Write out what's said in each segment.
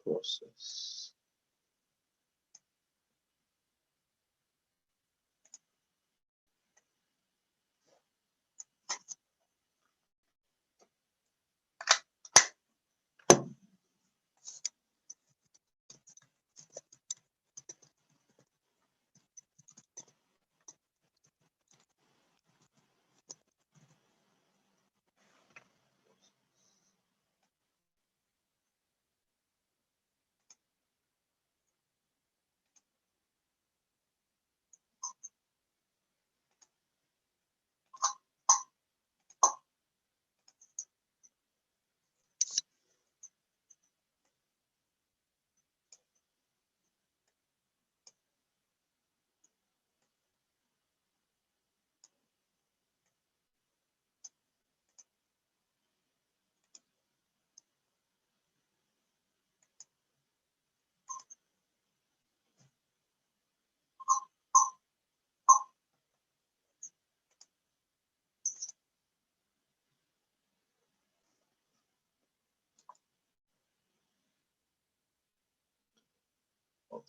process.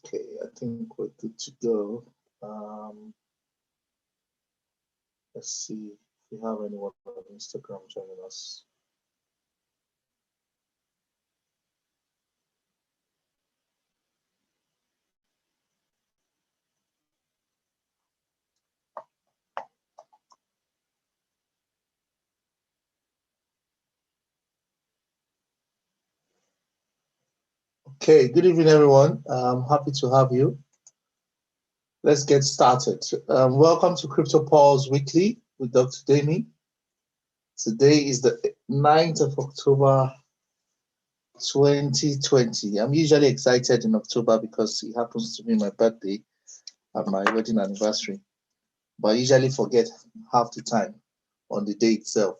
Okay, I think we're good to go. Let's see if we have anyone on Instagram joining us. Okay, good evening, everyone. I'm happy to have you. Let's get started. Welcome to Crypto Pulse Weekly with Dr. Demi. Today is the 9th of October, 2020. I'm usually excited in October because it happens to be my birthday and my wedding anniversary. But I usually forget half the time on the day itself.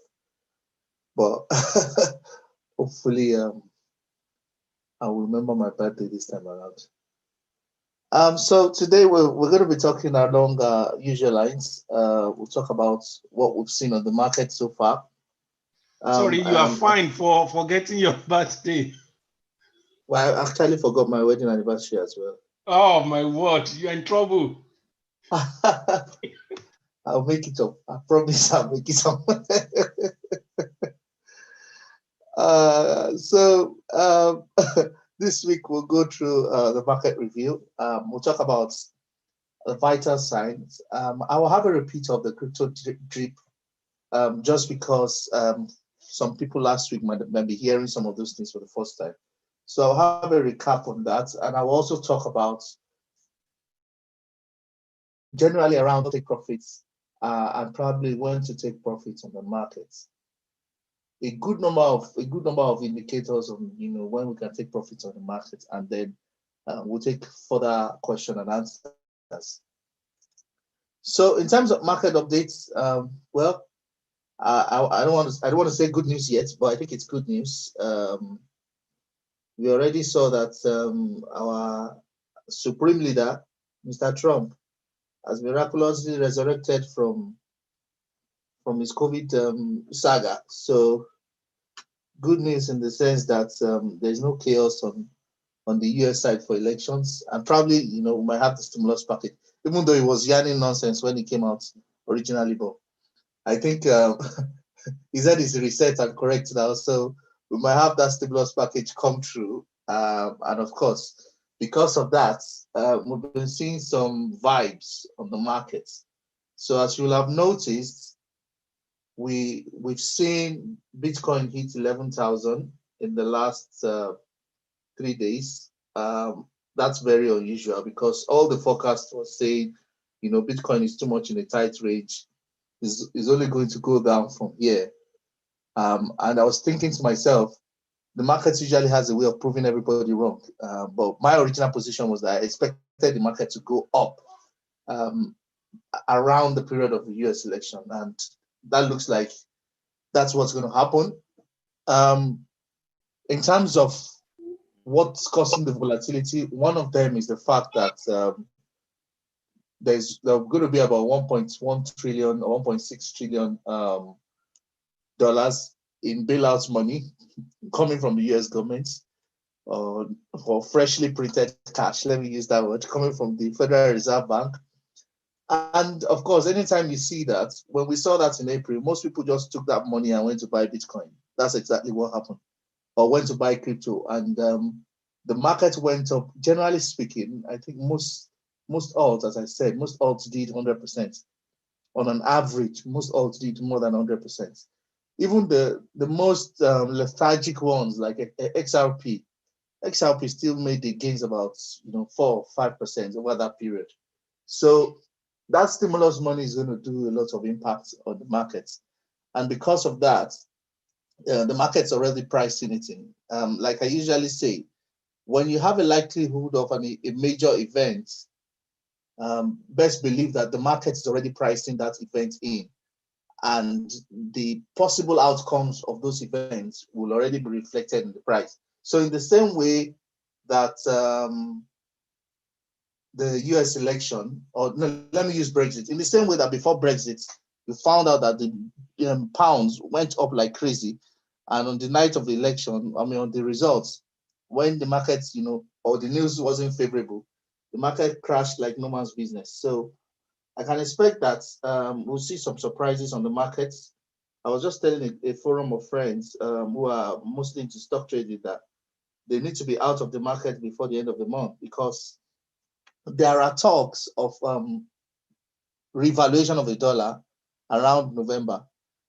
But hopefully, I will remember my birthday this time around. So today we're going to be talking along usual lines. We'll talk about what we've seen on the market so far. Sorry, you are fine for forgetting your birthday. Well, I actually forgot my wedding anniversary as well. Oh my word, you're in trouble. I'll make it up. I promise I'll make it up. So this week we'll go through the market review. We'll talk about the vital signs. I will have a repeat of the crypto drip just because some people last week might be hearing some of those things for the first time. So I'll have a recap on that, and I'll also talk about generally around take profits and probably when to take profits on the markets. A good number of indicators on when we can take profits on the market, and then we'll take further question and answers. So in terms of market updates, well, I don't want to say good news yet, but I think it's good news. We already saw that our supreme leader, Mr. Trump, has miraculously resurrected from his COVID saga. So good news in the sense that there's no chaos on the US side for elections, and probably we might have the stimulus package, even though it was yarning nonsense when it came out originally. But I think he said it's reset and correct now, so we might have that stimulus package come through, and of course, because of that, we've been seeing some vibes on the markets. So as you'll have noticed, we've seen Bitcoin hit 11,000 in the last 3 days. That's very unusual because all the forecasts were saying, Bitcoin is too much in a tight range. Is only going to go down from here. And I was thinking to myself, the market usually has a way of proving everybody wrong. But my original position was that I expected the market to go up um, around the period of the US election. And that looks like that's what's going to happen. In terms of what's causing the volatility, one of them is the fact that there's going to be about 1.1 trillion or 1.6 trillion dollars in bailout money coming from the US government. for freshly printed cash. Let me use that word, coming from the Federal Reserve Bank. And of course, anytime you see that, when we saw that in April, most people just took that money and went to buy Bitcoin. That's exactly what happened, or went to buy crypto, and the market went up. Generally speaking, I think most alts, as I said, most alts did 100% on an average. Most alts did more than 100%. Even the most lethargic ones like XRP, XRP still made the gains about 4 or 5% over that period. So that stimulus money is going to do a lot of impact on the markets, and because of that, the market's already pricing it in. Like I usually say, when you have a likelihood of a major event, best believe that the market is already pricing that event in, and the possible outcomes of those events will already be reflected in the price. So in the same way that the US election, or no, let me use Brexit, in the same way that before Brexit, you found out that the pounds went up like crazy, and on the night of the election, on the results, when the markets, or the news wasn't favorable, the market crashed like no man's business. So I can expect that we'll see some surprises on the markets. I was just telling a forum of friends who are mostly into stock trading that they need to be out of the market before the end of the month, because there are talks of revaluation of the dollar around November.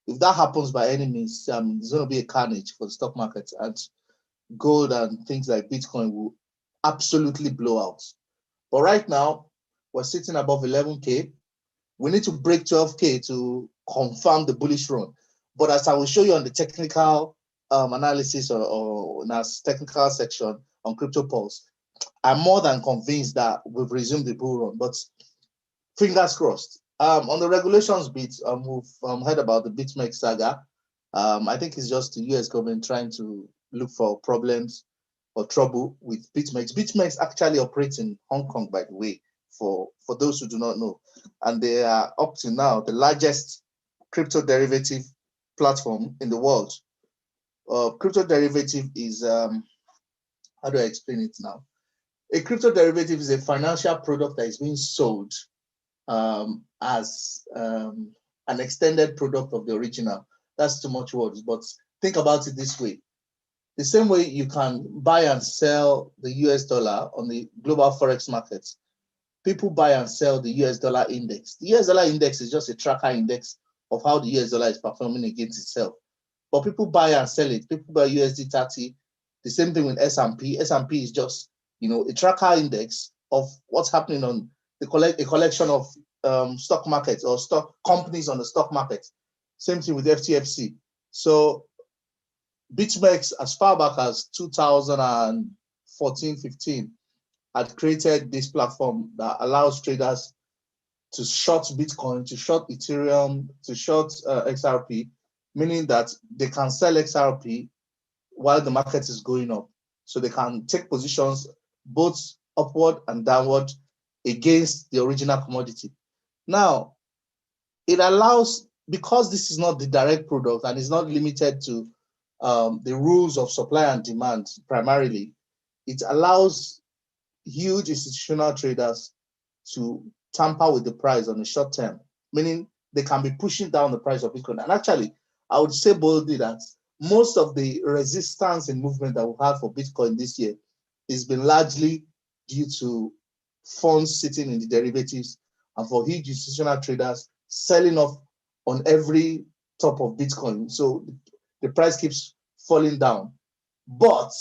If that happens by any means, there's going to be a carnage for the stock market, and gold and things like Bitcoin will absolutely blow out. But right now, we're sitting above 11K. We need to break 12K to confirm the bullish run. But as I will show you on the technical analysis or in our technical section on Crypto Pulse, I'm more than convinced that we've resumed the bull run. But fingers crossed. On the regulations bit, we've heard about the BitMEX saga. I think it's just the US government trying to look for problems or trouble with BitMEX. BitMEX actually operates in Hong Kong, by the way, for those who do not know. And they are up to now the largest crypto derivative platform in the world. Crypto derivative is, how do I explain it now? A crypto derivative is a financial product that is being sold as an extended product of the original. That's too much words, but think about it this way. The same way you can buy and sell the US dollar on the global forex markets, people buy and sell the US dollar index. The US dollar index is just a tracker index of how the US dollar is performing against itself. But people buy and sell it. People buy USD 30. The same thing with S&P. S&P is just, a tracker index of what's happening on a collection of stock markets or stock companies on the stock market. Same thing with FTFC. So BitMEX, as far back as 2014, 15, had created this platform that allows traders to short Bitcoin, to short Ethereum, to short XRP, meaning that they can sell XRP while the market is going up. So they can take positions both upward and downward against the original commodity. Now, it allows, because this is not the direct product and it's not limited to the rules of supply and demand primarily, it allows huge institutional traders to tamper with the price on the short term, meaning they can be pushing down the price of Bitcoin. And actually, I would say boldly that most of the resistance and movement that we've had for Bitcoin this year has been largely due to funds sitting in the derivatives and for huge institutional traders selling off on every top of Bitcoin. So the price keeps falling down. But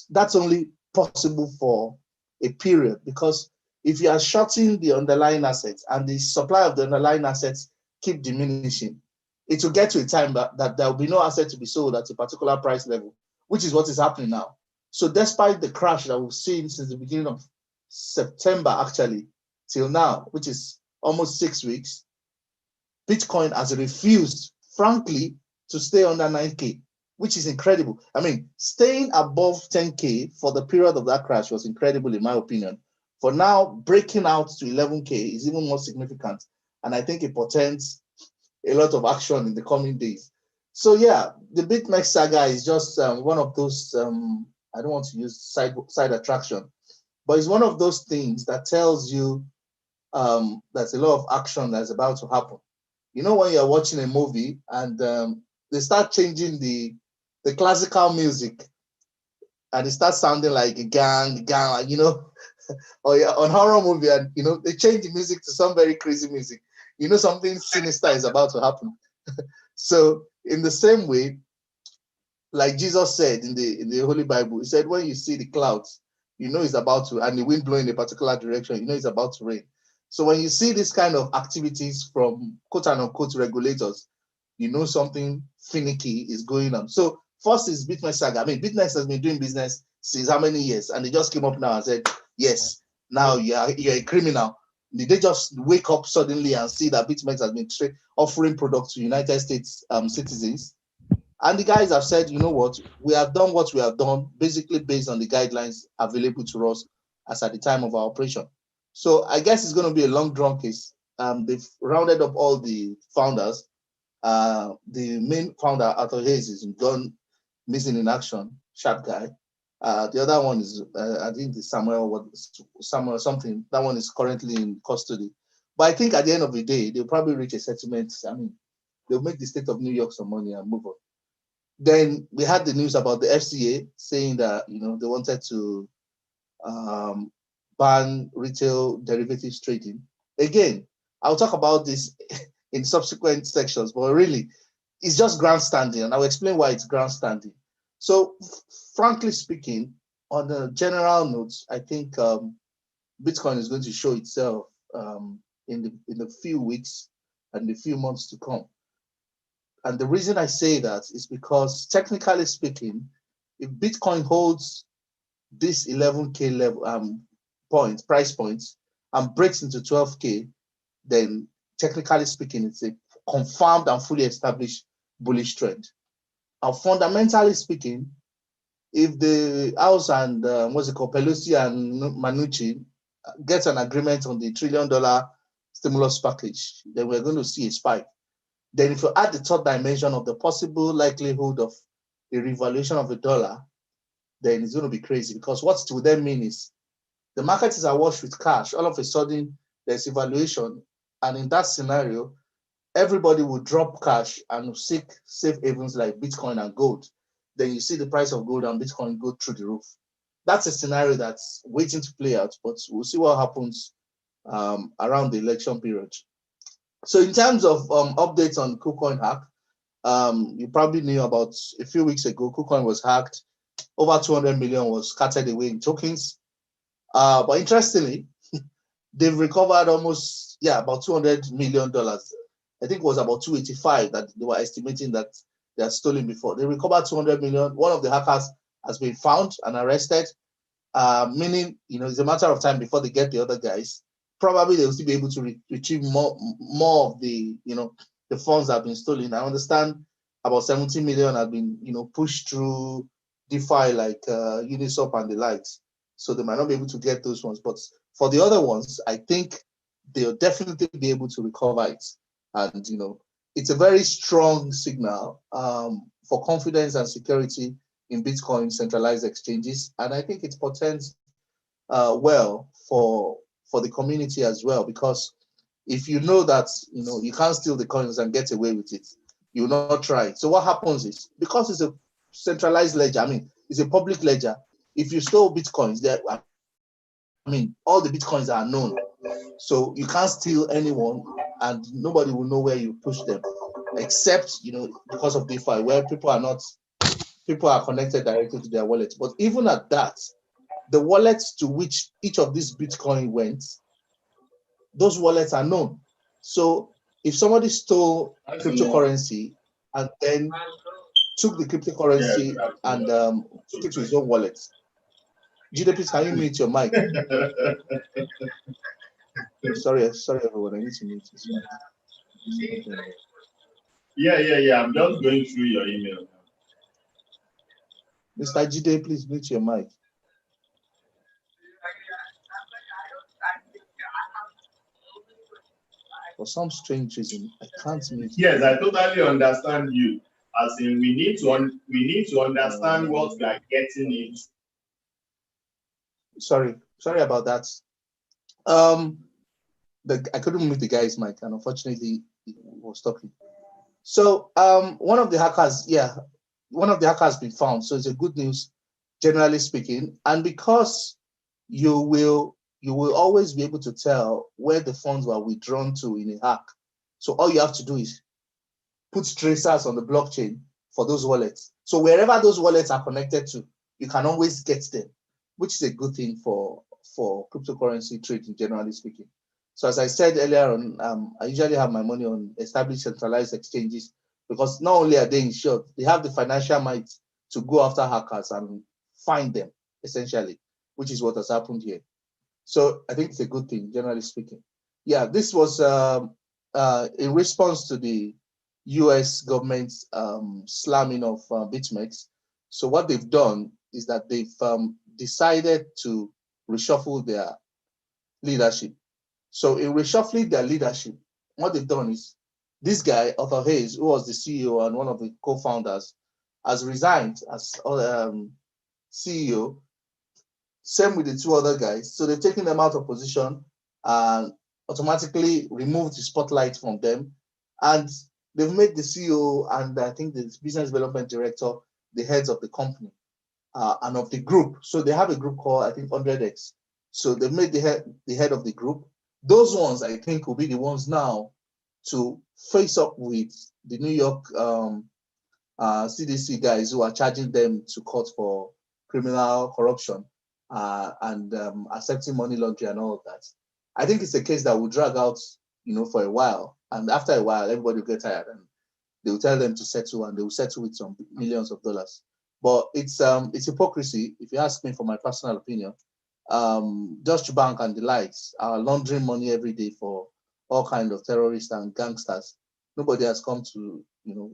that's only possible for a period, because if you are shorting the underlying assets and the supply of the underlying assets keep diminishing, it will get to a time that there will be no asset to be sold at a particular price level, which is what is happening now. So despite the crash that we've seen since the beginning of September, actually, till now, which is almost 6 weeks, Bitcoin has refused, frankly, to stay under 9K, which is incredible. I mean, staying above 10K for the period of that crash was incredible, in my opinion. For now, breaking out to 11K is even more significant. And I think it portends a lot of action in the coming days. So yeah, the BitMEX saga is just one of those I don't want to use side attraction, but it's one of those things that tells you there's a lot of action that's about to happen. You know, when you're watching a movie and they start changing the classical music and it starts sounding like a gang, you know, or on horror movie and, you know, they change the music to some very crazy music. You know, something sinister is about to happen. So in the same way, like Jesus said in the Holy Bible, he said, when you see the clouds, you know it's about to, and the wind blowing in a particular direction, you know it's about to rain. So when you see this kind of activities from quote unquote regulators, you know something finicky is going on. So first is BitMEX saga. I mean, BitMEX has been doing business since how many years? And they just came up now and said, yes, now you're a criminal. Did they just wake up suddenly and see that BitMEX has been offering products to United States citizens? And the guys have said, you know what, we have done what we have done, basically based on the guidelines available to us as at the time of our operation. So I guess it's going to be a long drawn case. They've rounded up all the founders. The main founder, Arthur Hayes, is gone missing in action, sharp guy. The other one is, I think, the Samuel something. That one is currently in custody. But I think at the end of the day, they'll probably reach a settlement. I mean, they'll make the state of New York some money and move on. Then we had the news about the FCA saying that, you know, they wanted to ban retail derivatives trading. Again, I'll talk about this in subsequent sections, but really, it's just grandstanding, and I'll explain why it's grandstanding. So, frankly speaking, on a general note, I think Bitcoin is going to show itself in the few weeks and the few months to come. And the reason I say that is because, technically speaking, if Bitcoin holds this 11K level price points and breaks into 12K, then technically speaking, it's a confirmed and fully established bullish trend. And fundamentally speaking, if the House and Pelosi and Mnuchin get an agreement on the $1 trillion stimulus package, then we're going to see a spike. Then if you add the third dimension of the possible likelihood of a revaluation of the dollar, then it's going to be crazy, because what it would then mean is the market is awash with cash. All of a sudden, there's evaluation. And in that scenario, everybody will drop cash and seek safe havens like Bitcoin and gold. Then you see the price of gold and Bitcoin go through the roof. That's a scenario that's waiting to play out, but we'll see what happens around the election period. So in terms of updates on KuCoin hack, you probably knew about a few weeks ago, KuCoin was hacked. Over 200 million was scattered away in tokens. But interestingly, they've recovered almost, about $200 million. I think it was about 285 that they were estimating that they had stolen before. They recovered 200 million. One of the hackers has been found and arrested, meaning, you know, it's a matter of time before they get the other guys. Probably they'll still be able to retrieve more of the, you know, the funds that have been stolen. I understand about 70 million have been, you know, pushed through DeFi like Uniswap and the likes. So they might not be able to get those ones. But for the other ones, I think they'll definitely be able to recover it. And, you know, it's a very strong signal for confidence and security in Bitcoin centralized exchanges. And I think it portends well for the community as well, because if you know that, you know, you can't steal the coins and get away with it, you will not try it. So what happens is, because it's a centralized ledger, I mean, it's a public ledger. If you stole Bitcoins, there, I mean, all the Bitcoins are known. So you can't steal anyone and nobody will know where you push them, except, you know, because of DeFi, where people are connected directly to their wallet. But even at that, the wallets to which each of these Bitcoin went, those wallets are known. So if somebody stole cryptocurrency and then took the cryptocurrency and took it to his own wallet, Jide, please, can you mute your mic? Sorry, everyone. I need to mute this mic. Yeah. I'm just going through your email. Mr. Jide, please mute your mic. For some strange reason, I can't mute. Yes, I totally understand you. As in, we need to understand what we are getting into. Sorry about that. I couldn't mute the guy's mic, and unfortunately, he was talking. So, one of the hackers been found. So it's a good news, generally speaking. And because you will always be able to tell where the funds were withdrawn to in a hack. So all you have to do is put tracers on the blockchain for those wallets. So wherever those wallets are connected to, you can always get them, which is a good thing for cryptocurrency trading, generally speaking. So as I said earlier on, I usually have my money on established centralized exchanges because not only are they insured, they have the financial might to go after hackers and find them, essentially, which is what has happened here. So I think it's a good thing, generally speaking. Yeah, this was in response to the US government's slamming of BitMEX. So what they've done is that they've decided to reshuffle their leadership. So in reshuffling their leadership, what they've done is this guy, Arthur Hayes, who was the CEO and one of the co-founders, has resigned as CEO. Same with the two other guys. So they've taken them out of position and automatically removed the spotlight from them. And they've made the CEO and I think the business development director the heads of the company and of the group. So they have a group called, I think, 100X. So they've made the head of the group. Those ones, I think, will be the ones now to face up with the New York CDC guys who are charging them to court for criminal corruption and accepting money laundering and all of that. I think it's a case that will drag out, for a while. And after a while, everybody will get tired and they will tell them to settle, and they will settle with some millions of dollars. But it's hypocrisy, if you ask me, for my personal opinion. Deutsche Bank and the likes are laundering money every day for all kinds of terrorists and gangsters. Nobody has come to,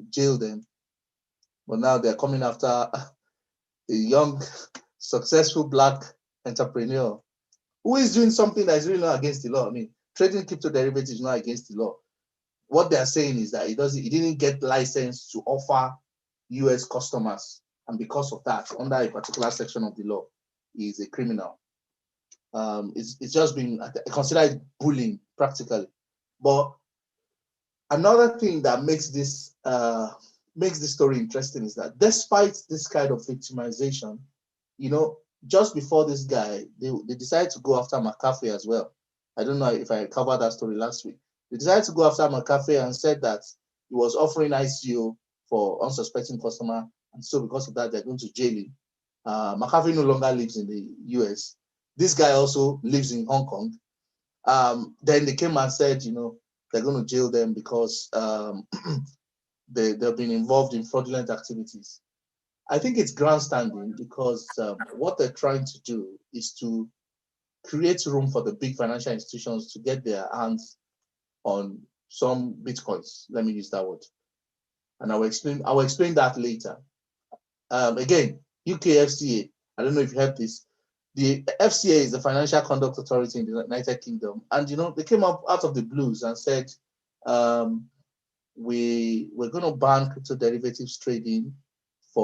jail them. But now they're coming after a young, successful Black entrepreneur who is doing something that is really not against the law. I mean, trading crypto derivatives is not against the law. What they're saying is that he didn't get licensed to offer US customers. And because of that, under a particular section of the law, he is a criminal. It's just been considered bullying practically. But another thing that makes this story interesting is that despite this kind of victimization, just before this guy, they decided to go after McAfee as well. I don't know if I covered that story last week. They decided to go after McAfee and said that he was offering ICO for unsuspecting customer, and so because of that, they're going to jail him. McAfee no longer lives in the US. This guy also lives in Hong Kong. Then they came and said, they're going to jail them because they've been involved in fraudulent activities. I think it's grandstanding because what they're trying to do is to create room for the big financial institutions to get their hands on some Bitcoins. Let me use that word. And I will explain that later. Again, UK FCA, I don't know if you heard this. The FCA is the Financial Conduct Authority in the United Kingdom. And, they came up out of the blues and said, we're going to ban crypto derivatives trading they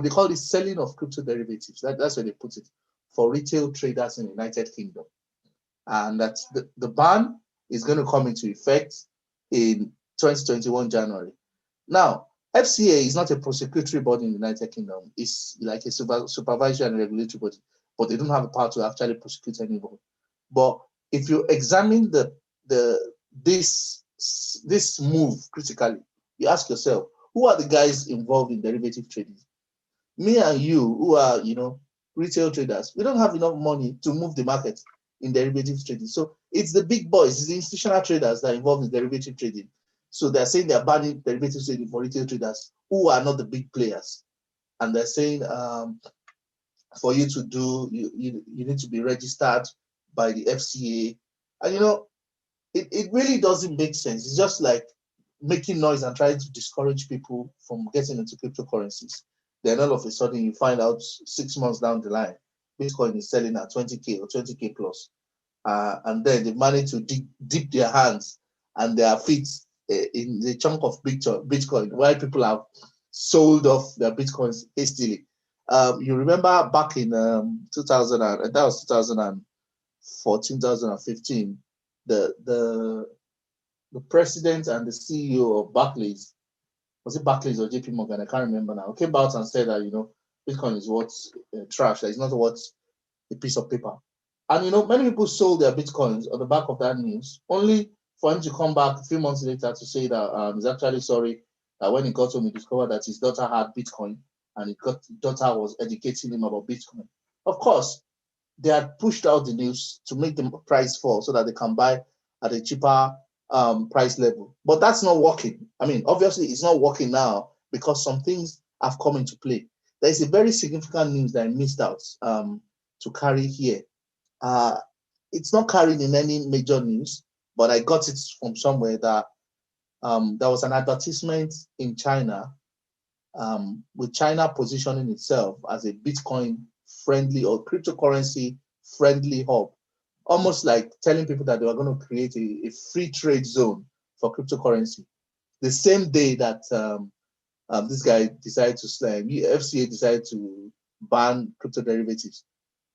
call it selling of crypto derivatives. That's where they put it, for retail traders in the United Kingdom. And that's the ban is going to come into effect in 2021 January. Now, FCA is not a prosecutory body in the United Kingdom. It's like a supervisory and regulatory body, but they don't have the power to actually prosecute anybody. But if you examine this move critically, you ask yourself, who are the guys involved in derivative trading? Me and you, who are, retail traders, we don't have enough money to move the market in derivative trading. So it's the big boys, it's the institutional traders that are involved in derivative trading. So they're saying they're banning derivative trading for retail traders who are not the big players. And they're saying for you to do, you need to be registered by the FCA. And it really doesn't make sense. It's just like making noise and trying to discourage people from getting into cryptocurrencies. Then all of a sudden you find out 6 months down the line, Bitcoin is selling at 20K or 20K plus. And then they manage to dip their hands and their feet in the chunk of Bitcoin while people have sold off their Bitcoins hastily. You remember back in 2000, and that was 2014, 2015, the president and the CEO of Barclays, was it Barclays or JP Morgan? I can't remember now. Came out and said that, Bitcoin is worth trash. That it's not worth a piece of paper. And, many people sold their Bitcoins on the back of that news, only for him to come back a few months later to say that he's actually sorry that when he got home, he discovered that his daughter had Bitcoin and his daughter was educating him about Bitcoin. Of course, they had pushed out the news to make the price fall so that they can buy at a cheaper price level. But that's not working. I mean, obviously, it's not working now because some things have come into play. There is a very significant news that I missed out to carry here. It's not carried in any major news, but I got it from somewhere that there was an advertisement in China with China positioning itself as a Bitcoin friendly or cryptocurrency friendly hub, almost like telling people that they were going to create a free trade zone for cryptocurrency. The same day that this guy decided to FCA decided to ban crypto derivatives.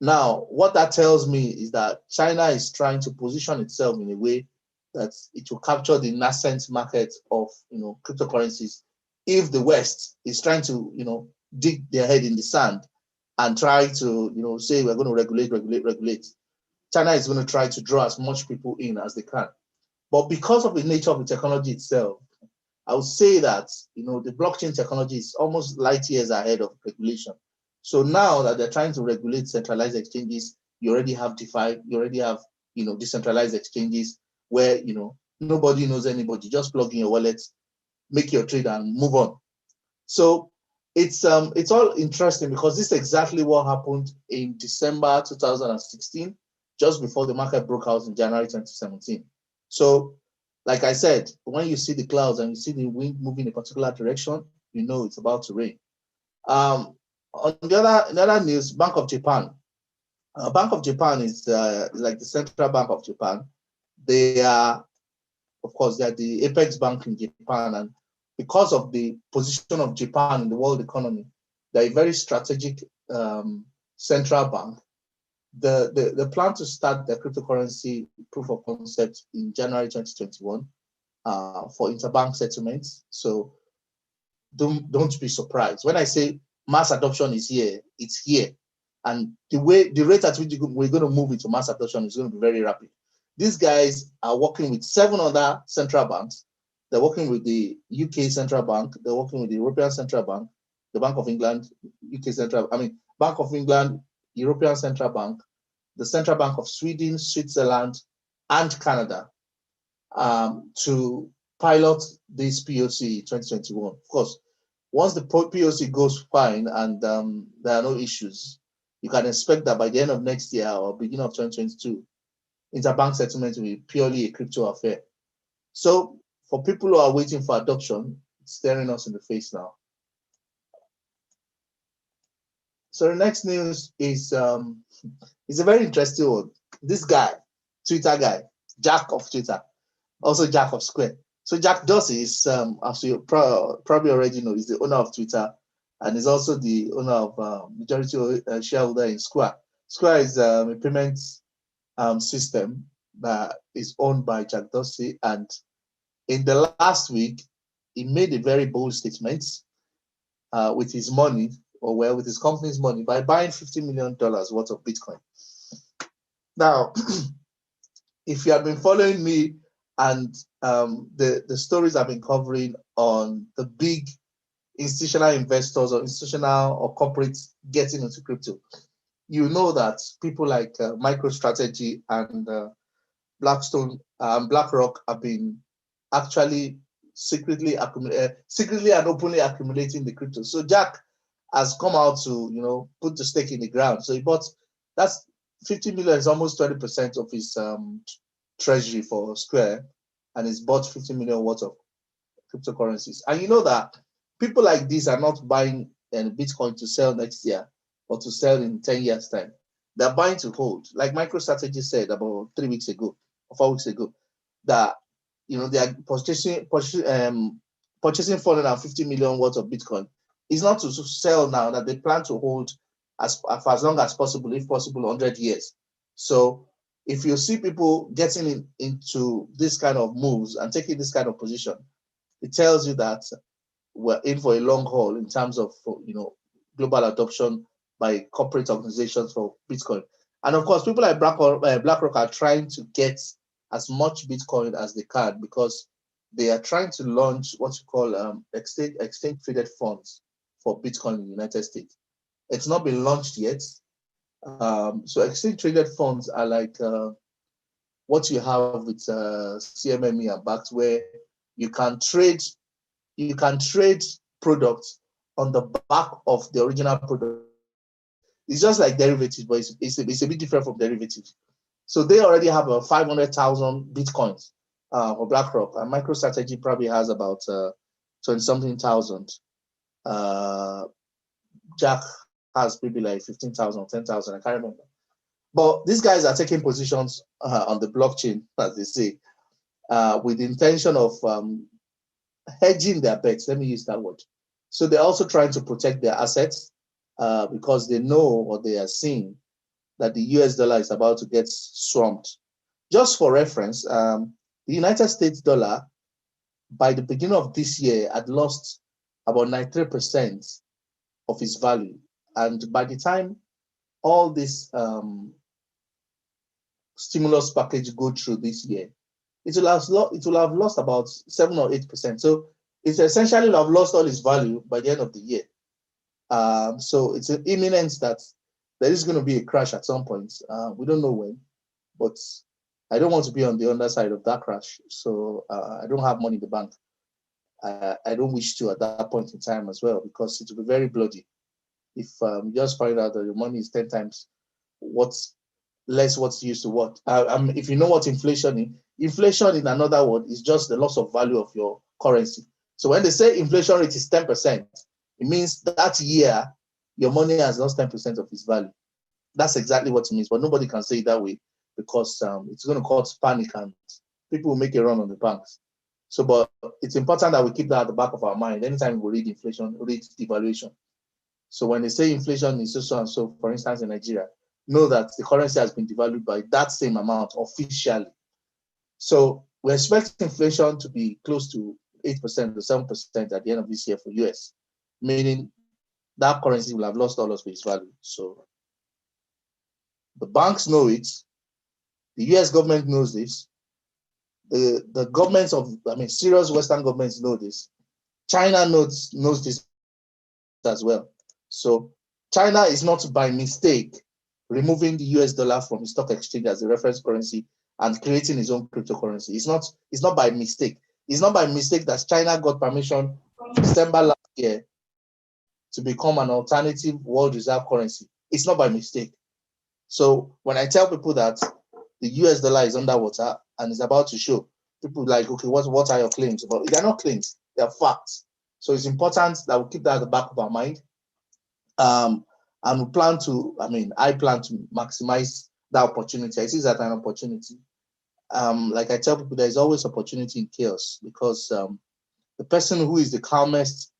Now, what that tells me is that China is trying to position itself in a way that it will capture the nascent market of cryptocurrencies. If the West is trying to dig their head in the sand and try to say we're going to regulate, China is going to try to draw as much people in as they can. But because of the nature of the technology itself, I would say that the blockchain technology is almost light years ahead of regulation. So now that they're trying to regulate centralized exchanges, you already have DeFi, you already have decentralized exchanges where nobody knows anybody. Just plug in your wallet, make your trade, and move on. So it's all interesting because this is exactly what happened in December 2016, just before the market broke out in January 2017. So, like I said, when you see the clouds and you see the wind moving in a particular direction, you know it's about to rain. On the other news, Bank of Japan. Bank of Japan is like the central bank of Japan. They are, of course, they are the apex bank in Japan, and because of the position of Japan in the world economy, they're a very strategic central bank. The plan to start the cryptocurrency proof of concept in January 2021 for interbank settlements. So don't be surprised when I say mass adoption is here. It's here, and the rate at which we're going to move into mass adoption is going to be very rapid. These guys are working with 7 other central banks. They're working with the UK Central Bank. They're working with the European Central Bank, the Bank of England, Bank of England, European Central Bank, the Central Bank of Sweden, Switzerland, and Canada to pilot this POC 2021. Of course, once the POC goes fine and there are no issues, you can expect that by the end of next year or beginning of 2022, interbank settlement will be purely a crypto affair. So for people who are waiting for adoption, it's staring us in the face now. So the next news is a very interesting one. This guy, Twitter guy, Jack of Twitter, also Jack of Square. So Jack Dorsey is, as you probably already know, is the owner of Twitter and is also the owner of majority shareholder in Square. Square is a payment system that is owned by Jack Dorsey, and in the last week, he made a very bold statement with his money, with his company's money, by buying $50 million worth of Bitcoin. Now, if you have been following me and the stories I've been covering on the big institutional investors or institutional or corporates getting into crypto, you know that people like MicroStrategy and Blackstone, BlackRock have been actually secretly and openly accumulating the crypto. So Jack has come out to put the stake in the ground. So he bought, that's 50 million is almost 20% of his treasury for Square, and he's bought 50 million worth of cryptocurrencies. And you know that people like this are not buying Bitcoin to sell next year or to sell in 10 years' time. They're buying to hold. Like MicroStrategy said about 3 weeks ago or 4 weeks ago, that they are purchasing 450 million worth of Bitcoin It's not to sell now, that they plan to hold for as long as possible, if possible, 100 years. So if you see people getting into this kind of moves and taking this kind of position, it tells you that we're in for a long haul in terms of, global adoption by corporate organizations for Bitcoin. And of course, people like BlackRock are trying to get as much Bitcoin as they can, because they are trying to launch what you call exchange traded funds for Bitcoin in the United States. It's not been launched yet. So exchange traded funds are like what you have with CMME and BACS, where you can trade products on the back of the original product. It's just like derivatives, but it's a bit different from derivatives. So they already have 500,000 Bitcoins for BlackRock, and MicroStrategy probably has about 20-something thousand. Jack has maybe like 15,000, 10,000, I can't remember. But these guys are taking positions on the blockchain, as they say, with the intention of hedging their bets. Let me use that word. So they're also trying to protect their assets because they know, or they are seeing, that the US dollar is about to get swamped. Just for reference, the United States dollar, by the beginning of this year, had lost about 93% of its value. And by the time all this stimulus package go through this year, it will have lost about 7 or 8%. So it essentially will have lost all its value by the end of the year. So it's imminent that there is going to be a crash at some point. We don't know when, but I don't want to be on the underside of that crash. So I don't have money in the bank. I don't wish to at that point in time as well, because it will be very bloody if you just find out that your money is 10 times what's used to what. If you know what inflation in another word is just the loss of value of your currency. So when they say inflation rate is 10%, it means that year your money has lost 10% of its value. That's exactly what it means, but nobody can say it that way, because it's going to cause panic and people will make a run on the banks. So, but it's important that we keep that at the back of our mind anytime we read inflation, read devaluation. So when they say inflation is so and so, for instance, in Nigeria, know that the currency has been devalued by that same amount officially. So we expect inflation to be close to 8% to 7% at the end of this year for US, meaning that currency will have lost all of its value. So the banks know it. The US government knows this. The governments serious Western governments know this. China knows this as well. So China is not by mistake removing the US dollar from the stock exchange as a reference currency and creating its own cryptocurrency. It's not by mistake. It's not by mistake that China got permission December last year to become an alternative world reserve currency. It's not by mistake. So when I tell people that the US dollar is underwater and is about to show, people are like, okay, what are your claims? But they're not claims, they're facts. So it's important that we keep that at the back of our mind. And I plan to maximize that opportunity. I see that an opportunity. Like I tell people, there's always opportunity in chaos, because the person who is the calmest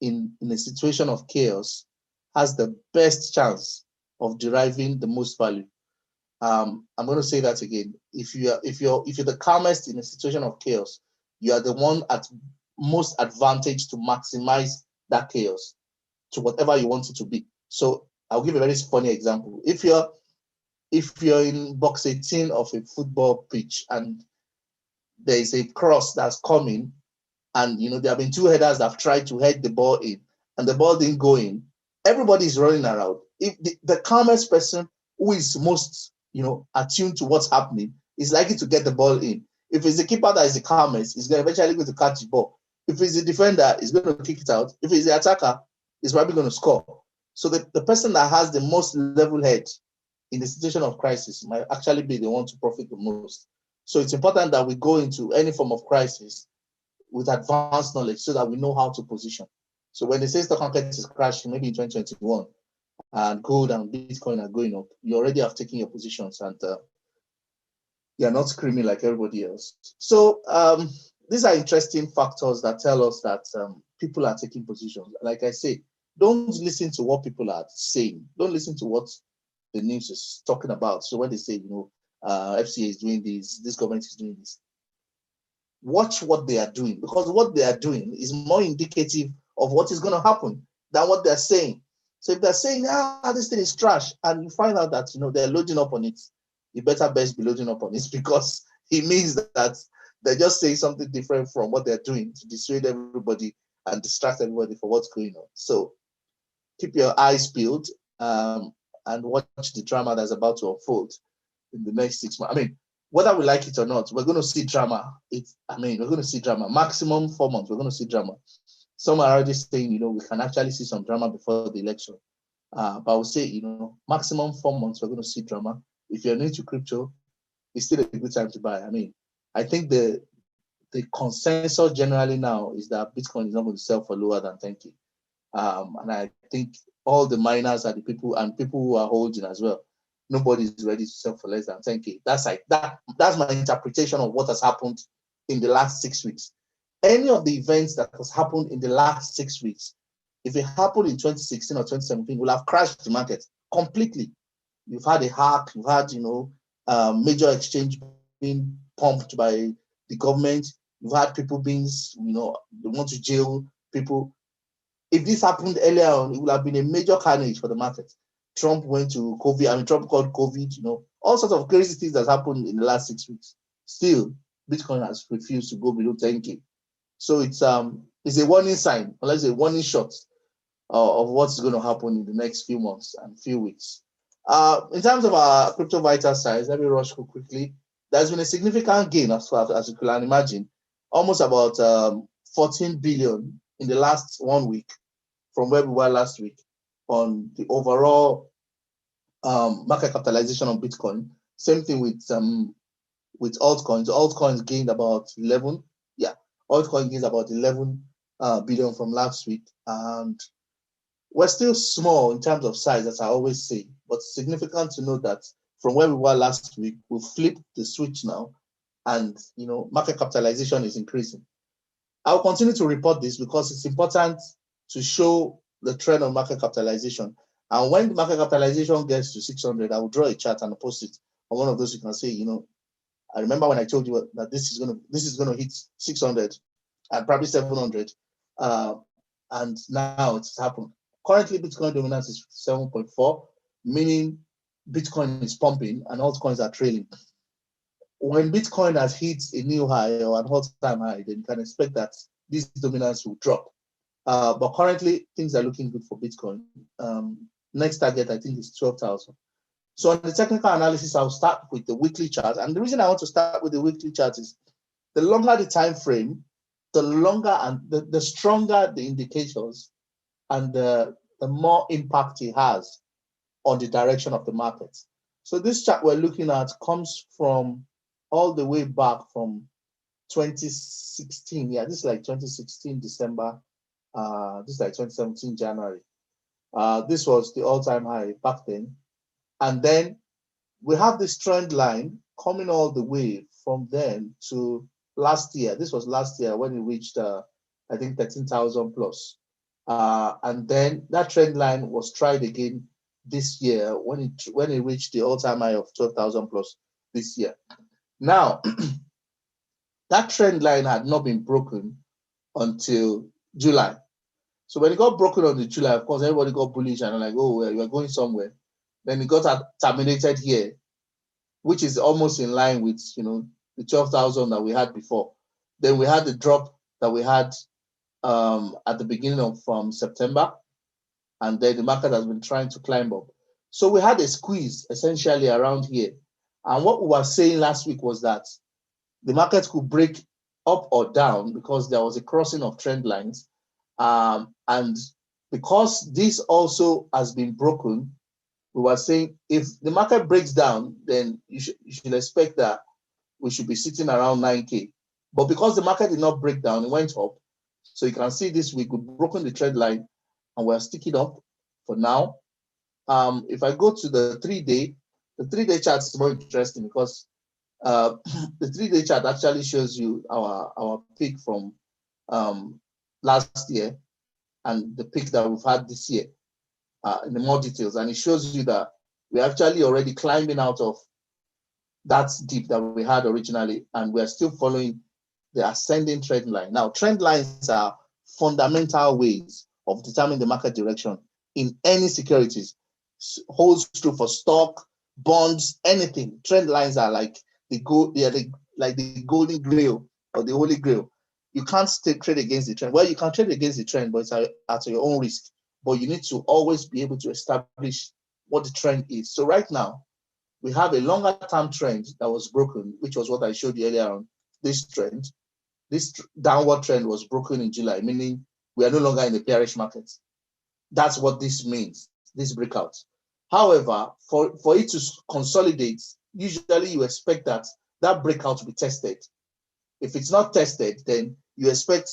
in a situation of chaos has the best chance of deriving the most value. I'm going to say that again. If you're the calmest in a situation of chaos, you are the one at most advantage to maximize that chaos to whatever you want it to be. So I'll give a very funny example. If you're in box 18 of a football pitch and there is a cross that's coming, and there have been two headers that have tried to head the ball in and the ball didn't go in, everybody is running around. If the calmest person who is most attuned to what's happening is likely to get the ball in. If it's the keeper that is the calmest, he's eventually going to catch the ball. If it's the defender, he's going to kick it out. If it's the attacker, he's probably going to score. So the person that has the most level head in the situation of crisis might actually be the one to profit the most. So it's important that we go into any form of crisis with advanced knowledge so that we know how to position. So when they say stock market is crashing, maybe in 2021, and gold and Bitcoin are going up, you already have taken your positions and you're not screaming like everybody else. So these are interesting factors that tell us that people are taking positions. Like I say, don't listen to what people are saying. Don't listen to what the news is talking about. So when they say, FCA is doing this government is doing this, watch what they are doing, because what they are doing is more indicative of what is going to happen than what they're saying. So if they're saying, this thing is trash, and you find out that, they're loading up on it, you better best be loading up on it, because it means that they're just saying something different from what they're doing to dissuade everybody and distract everybody for what's going on. So keep your eyes peeled and watch the drama that's about to unfold in the next 6 months. I mean, whether we like it or not, we're going to see drama. We're going to see drama. Maximum 4 months, we're going to see drama. Some are already saying, we can actually see some drama before the election. But I would say, maximum 4 months, we're going to see drama. If you're new to crypto, it's still a good time to buy. I mean, I think the consensus generally now is that Bitcoin is not going to sell for lower than 10K. And I think all the miners are the people, and people who are holding as well. Nobody is ready to sell for less than 10K. That's my interpretation of what has happened in the last 6 weeks. Any of the events that has happened in the last 6 weeks, if it happened in 2016 or 2017, will have crashed the market completely. You've had a hack, you've had, major exchange being pumped by the government. You've had people being, they want to jail people. If this happened earlier on, it would have been a major carnage for the market. Trump went to COVID. I mean, Trump called COVID, all sorts of crazy things that happened in the last 6 weeks. Still, Bitcoin has refused to go below 10K. So it's a warning sign, or let's say a warning shot of what's going to happen in the next few months and few weeks. In terms of our crypto vital size, let me rush quickly. There's been a significant gain, as you can imagine, almost about 14 billion in the last 1 week from where we were last week on the overall market capitalization of Bitcoin. Same thing with altcoins. Altcoins gained about 11. Yeah, altcoin gains about 11 billion from last week, and we're still small in terms of size, as I always say, but significant to note that from where we were last week, we've flipped the switch now, and market capitalization is increasing. I'll continue to report this because it's important to show the trend of market capitalization. And when the market capitalization gets to 600, I will draw a chart and post it on one of those. You can say, I remember when I told you that this is going to hit 600 and probably 700, and now it's happened. Currently, Bitcoin dominance is 7.4, meaning Bitcoin is pumping and altcoins are trailing. When Bitcoin has hit a new high or an all-time high, then you can expect that this dominance will drop. But currently, things are looking good for Bitcoin. Next target, I think, is 12,000. So on the technical analysis, I'll start with the weekly chart. And the reason I want to start with the weekly chart is the longer the time frame, the longer and the stronger the indicators, and the more impact it has on the direction of the market. So this chart we're looking at comes from all the way back from 2016. Yeah, this is like 2016 December. This is like 2017 January. This was the all-time high back then. And then we have this trend line coming all the way from then to last year. This was last year when it reached, I think, 13,000 plus. And then that trend line was tried again this year when it reached the all-time high of 12,000 plus this year. Now, that trend line had not been broken until July. So when it got broken on the July, of course, everybody got bullish and like, oh, well, you're going somewhere. Then it got terminated here, which is almost in line with, the 12,000 that we had before. Then we had the drop that we had at the beginning of September, and then the market has been trying to climb up. So we had a squeeze essentially around here. And what we were saying last week was that the market could break up or down because there was a crossing of trend lines. And because this also has been broken, we were saying if the market breaks down, then you should expect that we should be sitting around 9K. But because the market did not break down, it went up. So you can see this week we've broken the trend line and we're sticking up for now. If I go to the 3-day, the 3-day chart is more interesting because The 3-day chart actually shows you our peak from last year and the peak that we've had this year in the more details. And it shows you that we're actually already climbing out of that dip that we had originally, and we're still following the ascending trend line. Now, trend lines are fundamental ways of determining the market direction in any securities. Holds true for stock, bonds, anything. Trend lines are like the golden grail or the holy grail. You can't trade against the trend. Well, you can trade against the trend, but it's at your own risk. But you need to always be able to establish what the trend is. So right now, we have a longer term trend that was broken, which was what I showed you earlier on. This trend, this downward trend was broken in July, meaning we are no longer in the bearish market. That's what this means, this breakout. However, for it to consolidate, usually you expect that breakout to be tested. If it's not tested, then you expect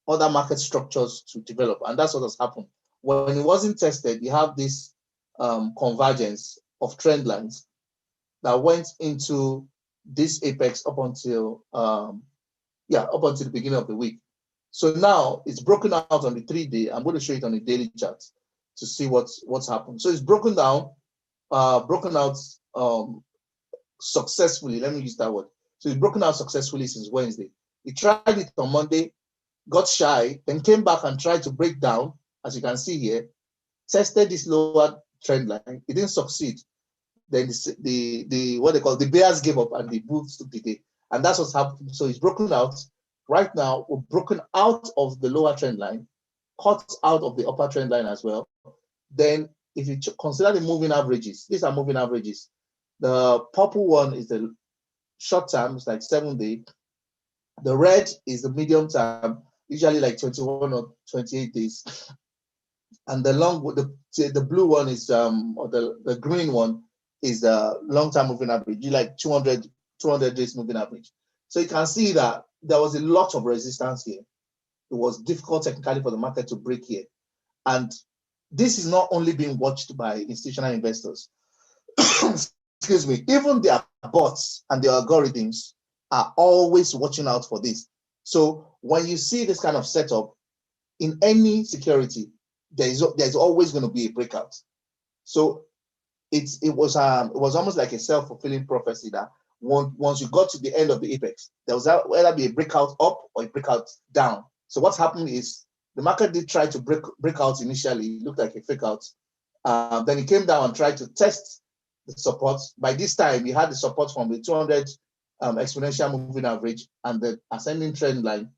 other market structures to develop, and that's what has happened. When it wasn't tested, you have this convergence of trend lines that went into this apex up until the beginning of the week. So now it's broken out on the 3-day. I'm going to show it on the daily chart to see what's happened. So it's broken out successfully. Let me use that word. So it's broken out successfully since Wednesday. It tried it on Monday, got shy, then came back and tried to break down, as you can see here, tested this lower trend line. It didn't succeed. Then the what they call the bears gave up and the bulls took the day. And that's what's happened. So it's broken out. Right now, we're broken out of the lower trend line, cut out of the upper trend line as well. Then if you consider the moving averages, these are moving averages. The purple one is the short term, it's like 7-day. The red is the medium term, usually like 21 or 28 days. And the blue one is or the green one is the long-term moving average, like 200 days moving average. So you can see that there was a lot of resistance here. It was difficult technically for the market to break here. And this is not only being watched by institutional investors. Excuse me, even their bots and their algorithms are always watching out for this. So when you see this kind of setup in any security, there's always going to be a breakout. So it was almost like a self-fulfilling prophecy that once you got to the end of the apex, there was either be a breakout up or a breakout down. So what's happened is the market did try to break out initially. It looked like a fake out. Then it came down and tried to test the support. By this time, we had the support from the 200 exponential moving average and the ascending trend line,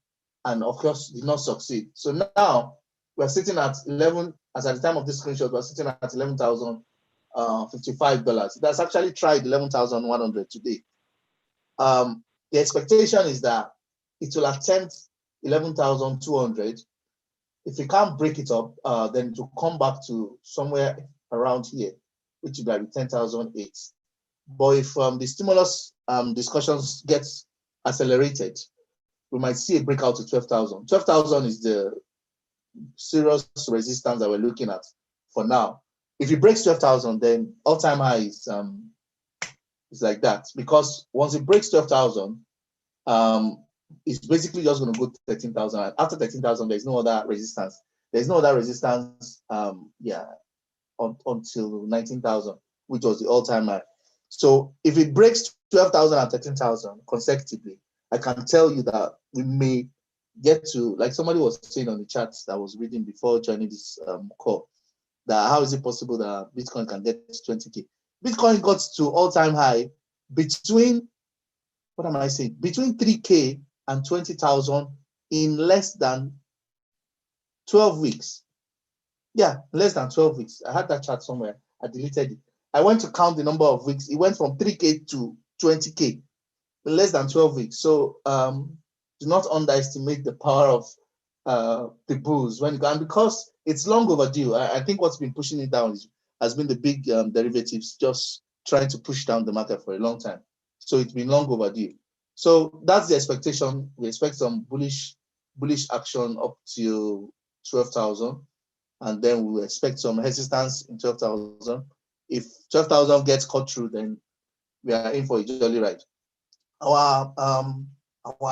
and of course did not succeed. So now we're sitting at 11, as at the time of this screenshot, we're sitting at $11,055. That's actually tried 11,100 today. The expectation is that it will attempt 11,200. If we can't break it up, then it will come back to somewhere around here, which will be like 10,008. But if the stimulus discussions gets accelerated, we might see a breakout to 12,000. 12,000 is the serious resistance that we're looking at for now. If it breaks 12,000, then all-time high is like that, because once it breaks 12,000, it's basically just going to go to 13,000. After 13,000, there's no other resistance. There's no other resistance, until 19,000, which was the all-time high. So if it breaks 12,000 and 13,000 consecutively, I can tell you that we may get to, like somebody was saying on the chat that I was reading before joining this call, that how is it possible that Bitcoin can get to 20K? Bitcoin got to all-time high between, what am I saying? Between 3K and 20,000 in less than 12 weeks. Yeah, less than 12 weeks. I had that chart somewhere. I deleted it. I went to count the number of weeks. It went from 3K to 20K in less than 12 weeks. So do not underestimate the power of the bulls when and because it's long overdue. I think what's been pushing it down has been the big derivatives just trying to push down the market for a long time. So it's been long overdue. So that's the expectation. We expect some bullish action up to 12,000, and then we expect some resistance in 12,000. If 12,000 gets cut through, then we are in for a jolly ride. our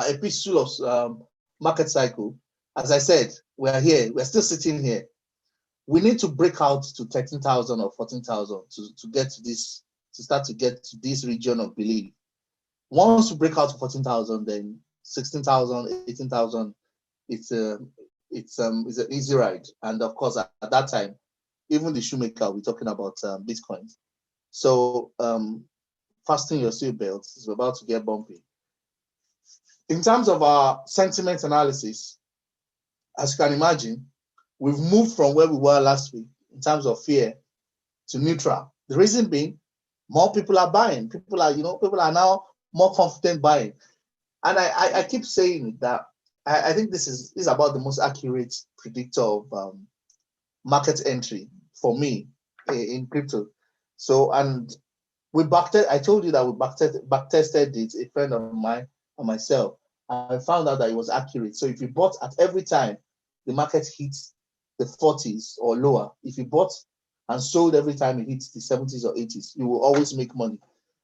epistle of market cycle, as I said, we are here. We're still sitting here. We need to break out to 13,000 or 14,000 to get to this, to start to get to this region of belief. Once we break out to 14,000, then 16,000, 18,000, it's an easy ride. And of course, at that time, even the shoemaker, we're talking about Bitcoin. So fasten your seatbelts, it's about to get bumpy. In terms of our sentiment analysis, as you can imagine, we've moved from where we were last week in terms of fear to neutral. The reason being, more people are buying. People are now more confident buying. And I keep saying that I think this is about the most accurate predictor of market entry for me in crypto. So, and I told you that we backtested it, a friend of mine and myself. I found out that it was accurate. So if you bought at every time the market hits the 40s or lower, if you bought and sold every time it hits the 70s or 80s, you will always make money.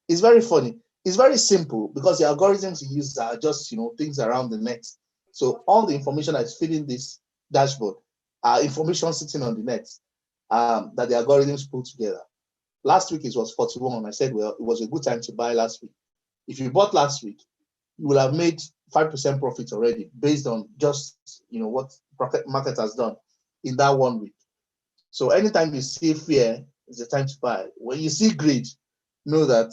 It's very funny. It's very simple because the algorithms you use are just things around the net. So all the information that is feeding this dashboard are information sitting on the net that the algorithms put together. Last week it was 41. I said, well, it was a good time to buy last week. If you bought last week, you will have made 5% profit already based on just what market has done in that 1 week. So anytime you see fear, it's a time to buy. When you see greed, know that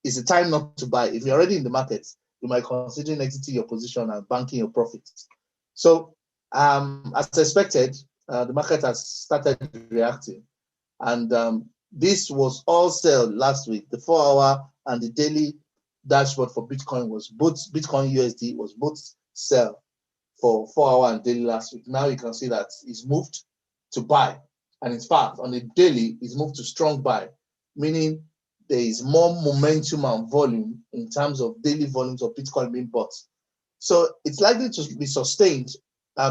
it's a time not to buy. If you're already in the market, you might consider exiting your position and banking your profits. So as expected, the market has started reacting. And this was all sell last week. The 4-hour and the daily dashboard for Bitcoin was both Bitcoin USD was both sell for 4-hour and daily last week. Now you can see that it's moved to buy. And in fact, on the daily, it's moved to strong buy, meaning there is more momentum and volume in terms of daily volumes of Bitcoin being bought. So it's likely to be sustained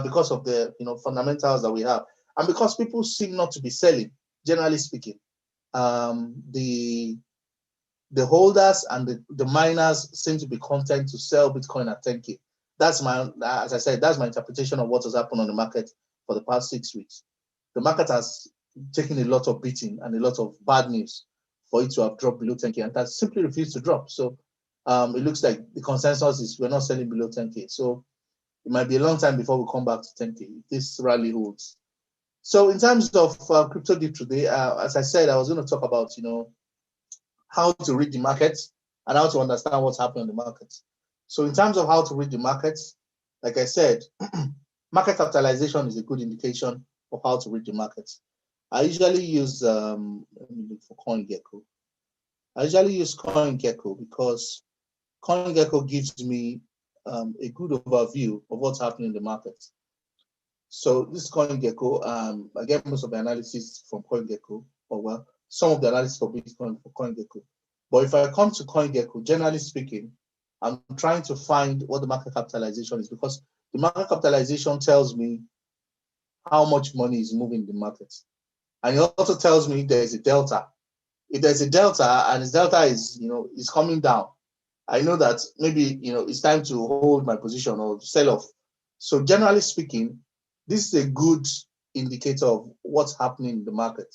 because of the fundamentals that we have. And because people seem not to be selling, generally speaking. The holders and the miners seem to be content to sell Bitcoin at 10K. As I said, that's my interpretation of what has happened on the market for the past 6 weeks. The market has taken a lot of beating and a lot of bad news for it to have dropped below 10K, and that simply refused to drop. So it looks like the consensus is we're not selling below 10K. So it might be a long time before we come back to 10K if this rally holds. So in terms of crypto deep today, as I said, I was going to talk about how to read the market and how to understand what's happening in the market. So in terms of how to read the market, like I said, market capitalization is a good indication of how to read the market. I usually use let me look for CoinGecko. I usually use CoinGecko because CoinGecko gives me a good overview of what's happening in the market. So this CoinGecko, I get most of the analysis from CoinGecko, or well, some of the analysis for Bitcoin for CoinGecko. But if I come to CoinGecko, generally speaking, I'm trying to find what the market capitalization is, because the market capitalization tells me how much money is moving in the market. And it also tells me there's a delta. If there's a delta and this delta is, is coming down, I know that maybe, it's time to hold my position or sell off. So generally speaking, this is a good indicator of what's happening in the market.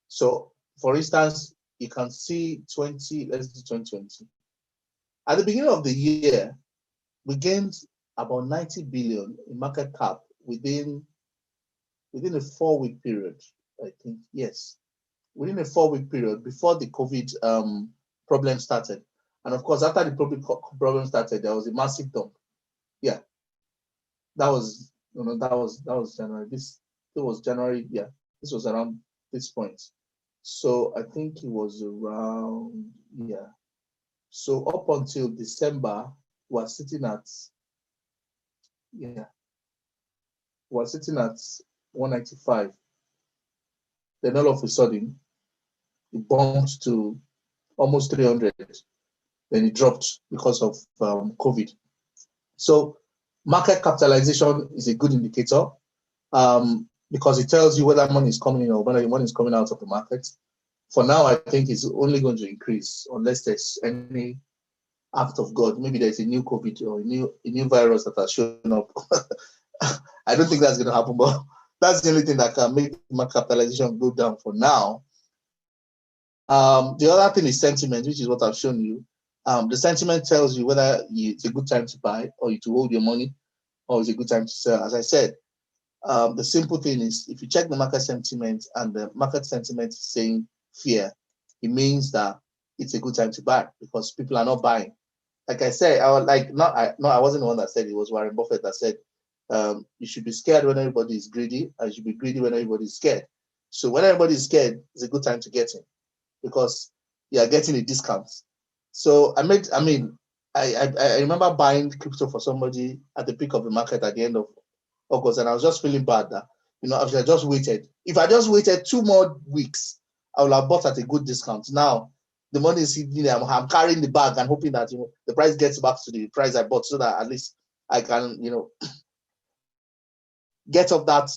So for instance, you can see let's do 2020. At the beginning of the year, we gained about 90 billion in market cap within a 4-week period, I think. Yes, within a 4-week period before the COVID problem started. And of course, after the problem started, there was a massive dump. Yeah, that was January. This was January. Yeah, this was around this point. So I think it was around, yeah. So up until December, we're sitting at 195. Then all of a sudden, it bumped to almost 300. Then it dropped because of COVID. So market capitalization is a good indicator because it tells you whether money is coming in or whether money is coming out of the market. For now, I think it's only going to increase unless there's any act of God. Maybe there's a new COVID or a new virus that has shown up. I don't think that's going to happen, but that's the only thing that can make market capitalization go down for now. The other thing is sentiment, which is what I've shown you. The sentiment tells you whether it's a good time to buy or to hold your money, or it's a good time to sell. As I said, the simple thing is, if you check the market sentiment and the market sentiment is saying fear, it means that it's a good time to buy because people are not buying. Like I said, I wasn't the one that said it. It was Warren Buffett that said, you should be scared when everybody is greedy, and you should be greedy when everybody is scared. So when everybody is scared, it's a good time to get in because you are getting a discount. So I remember buying crypto for somebody at the peak of the market at the end of August, and I was just feeling bad that, if I just waited, 2 more weeks, I would have bought at a good discount. Now the money is sitting there. I'm carrying the bag and hoping that the price gets back to the price I bought, so that at least I can get off that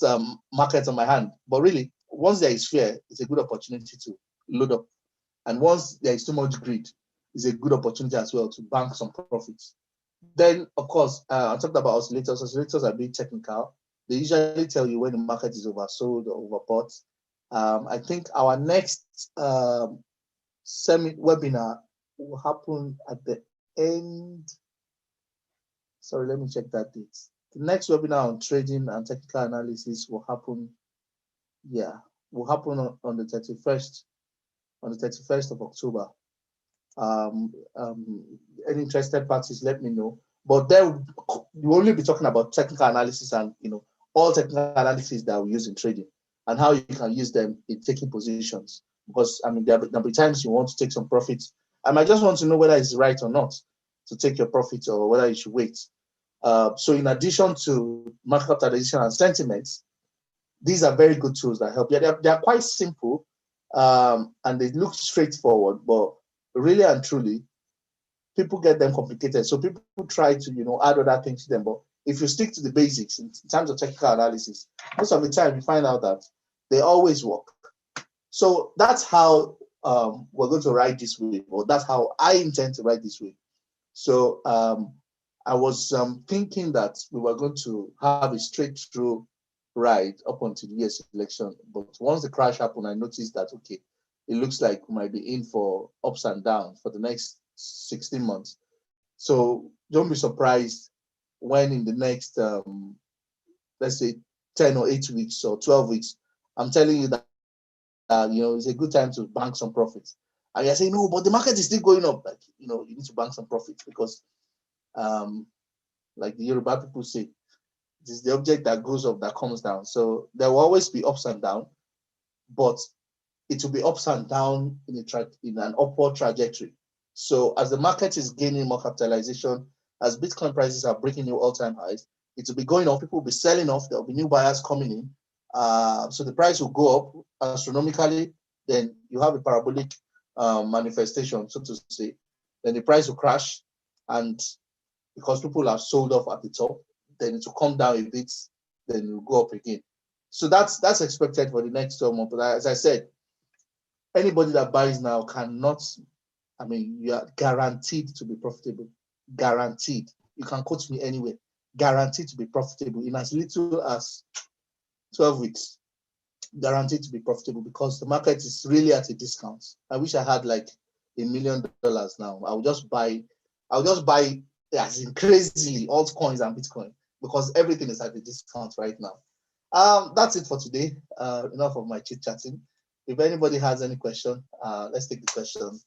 market on my hand. But really, once there is fear, it's a good opportunity to load up. And once there is too much greed, it's a good opportunity as well to bank some profits. Then, of course, I talked about oscillators. Oscillators are very technical. They usually tell you when the market is oversold or overbought. I think our next webinar will happen at the end. Sorry, let me check that date. The next webinar on trading and technical analysis will happen. On the 31st. On the 31st of October. Any interested parties, let me know. But there we'll only be talking about technical analysis and all technical analysis that we use in trading and how you can use them in taking positions. Because there'll be times you want to take some profits. I might just want to know whether it's right or not to take your profits or whether you should wait. So in addition to market capitalization and sentiments, these are very good tools that help. They're quite simple and they look straightforward, but really and truly, people get them complicated. So people try to add other things to them. But if you stick to the basics in terms of technical analysis, most of the time you find out that they always work. So that's how we're going to write this way, or that's how I intend to write this way. So I was thinking that we were going to have a straight through ride up until the US election. But once the crash happened, I noticed that, okay, it looks like we might be in for ups and downs for the next 16 months. So don't be surprised when in the next, let's say 10 or 8 weeks or 12 weeks, I'm telling you that, it's a good time to bank some profits. And you're saying, no, but the market is still going up. Like, you need to bank some profits because, like the Yoruba people say, it is the object that goes up that comes down. So there will always be ups and downs, but it will be ups and down in an upward trajectory. So as the market is gaining more capitalization, as Bitcoin prices are breaking new all-time highs, it will be going up. People will be selling off. There will be new buyers coming in. So the price will go up astronomically. Then you have a parabolic manifestation, so to say. Then the price will crash, and because people have sold off at the top, then it will come down a bit. Then it will go up again. So that's expected for the next 12 months. But as I said, anybody that buys now cannot. You are guaranteed to be profitable. Guaranteed. You can quote me anywhere. Guaranteed to be profitable in as little as 12 weeks. Guaranteed to be profitable because the market is really at a discount. I wish I had like $1 million now. I'll just buy as in crazily altcoins and Bitcoin because everything is at a discount right now. That's it for today. Enough of my chit-chatting. If anybody has any question, let's take the question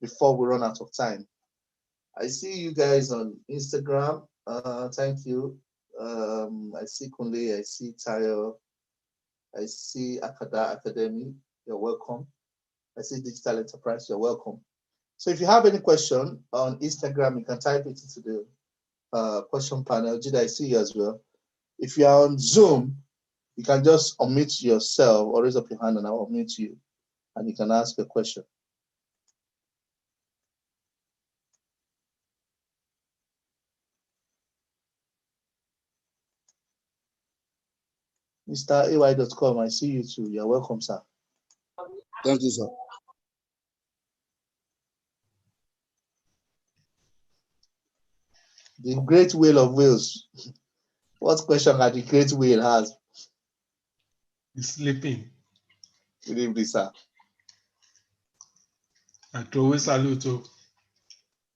before we run out of time. I see you guys on Instagram. Thank you. I see Kunle, I see Tayo, I see Akada Academy. You're welcome. I see Digital Enterprise. You're welcome. So if you have any question on Instagram, you can type it into the question panel. Jida, I see you as well. If you're on Zoom, you can just unmute yourself or raise up your hand and I'll unmute you and you can ask a question. MrAY.com, I see you too. You're welcome, sir. Thank you, sir. The great whale of Wales. What question that the great whale has? He's sleeping. Good evening, sir. I throw a salute.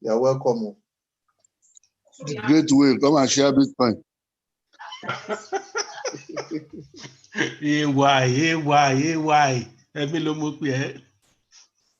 You're welcome. The great whale, come and share Bitcoin. AY. Emi lo mo pe e.